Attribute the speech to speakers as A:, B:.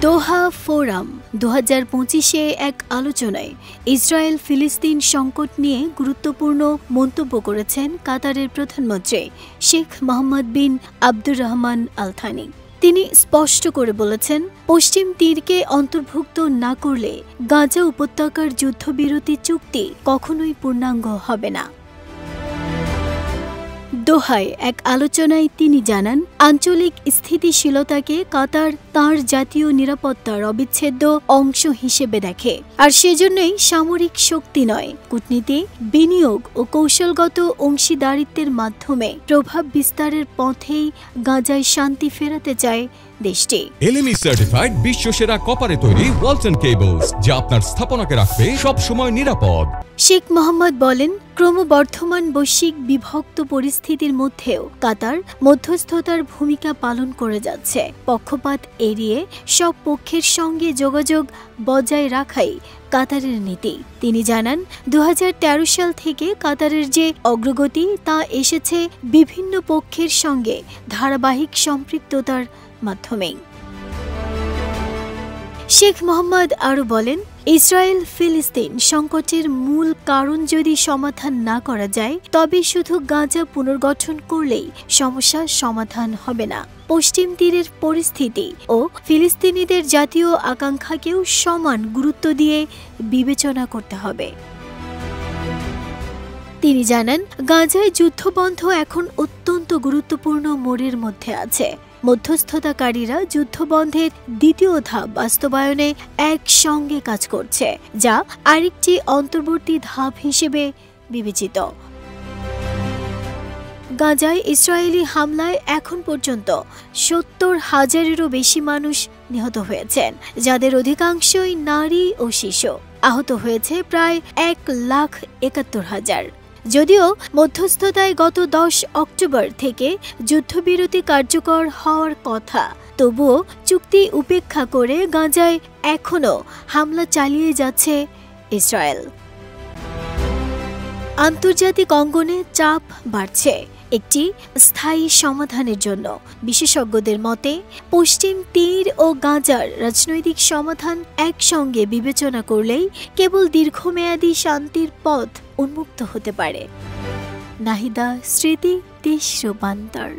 A: দোহা forum 2025-এ এক আলোচনায় Israel ফিলিস্তিন সংকট নিয়ে গুরুত্বপূর্ণ মন্তব্য করেছেন কাতারের প্রধানমন্ত্রী শেখ মোহাম্মদ বিন আব্দুর রহমান আল থানি। তিনি স্পষ্ট করে বলেছেন, পশ্চিম তীরকে অন্তর্ভুক্ত না করলে গাজা উপত্যকার যুদ্ধবিরতি চুক্তি কখনোই পূর্ণাঙ্গ হবে না। দোহায় এক আলোচনায় তিনি জানান, আঞ্চলিক স্থিতিশীলতাকে কাতার তার জাতীয় নিরাপত্তার অবিচ্ছেদ্য অংশ হিসেবে দেখে, আর সেজন্যই সামরিক শক্তি নয়, কূটনীতি, বিনিয়োগ ও কৌশলগত অংশীদারিত্বের মাধ্যমে প্রভাব বিস্তারের পথেই গাজায় শান্তি ফেরাতে চায় দেশটি।
B: এলএমই সার্টিফাইড বিশ্বসেরা কপারে তৈরি ওয়ালস এন্ড কেবলস, যা আপনার স্থাপনাকে রাখবে সব সময় নিরাপদ।
A: শেখ মোহাম্মদ বলেন, ক্রমবর্ধমান বৈশ্বিক বিভক্ত পরিস্থিতির মধ্যেও কাতার মধ্যস্থতার ভূমিকা পালন করে যাচ্ছে। পক্ষপাত এড়িয়ে সব পক্ষের সঙ্গে যোগাযোগ বজায় রাখাই কাতারের নীতি। তিনি জানান, 2013 সাল থেকে কাতারের যে অগ্রগতি তা এসেছে বিভিন্ন পক্ষের সঙ্গে ধারাবাহিক সম্পৃক্ততার মাধ্যমেই। শেখ মোহাম্মদ আরও বলেন, ইসরায়েল ফিলিস্তিন সংকটের মূল কারণ যদি সমাধান না করা যায়, তবে শুধু গাজা পুনর্গঠন করলেই সমস্যার সমাধান হবে না। পশ্চিম তীরের পরিস্থিতি ও ফিলিস্তিনিদের জাতীয় আকাঙ্ক্ষাকেও সমান গুরুত্ব দিয়ে বিবেচনা করতে হবে। তিনি জানান, গাজায় যুদ্ধবন্ধ এখন অত্যন্ত গুরুত্বপূর্ণ মোড়ের মধ্যে আছে। মধ্যস্থতাকারীরা যুদ্ধবন্ধের দ্বিতীয় ধাপ বাস্তবায়নে একসঙ্গে কাজ করছে, যা আরেকটি অন্তর্বর্তী ধাপ হিসেবে বিবেচিত। গাজায় ইসরায়েলি হামলায় এখন পর্যন্ত 70,000-এরও বেশি মানুষ নিহত হয়েছেন, যাদের অধিকাংশই নারী ও শিশু। আহত হয়েছে প্রায় 1,71,000। যদিও মধ্যস্থতায় গত 10 অক্টোবর থেকে যুদ্ধবিরতি কার্যকর হওয়ার কথা, তবুও চুক্তি উপেক্ষা করে গাজায় এখনও হামলা চালিয়ে যাচ্ছে ইসরায়েল। আন্তর্জাতিক অঙ্গনে চাপ বাড়ছে একটি স্থায়ী সমাধানের জন্য। বিশেষজ্ঞদের মতে, পশ্চিম তীর ও গাজার রাজনৈতিক সমাধান একসঙ্গে বিবেচনা করলেই কেবল দীর্ঘমেয়াদী শান্তির পথ উন্মুক্ত হতে পারে। নাহিদা স্মৃতি, দেশ রূপান্তর।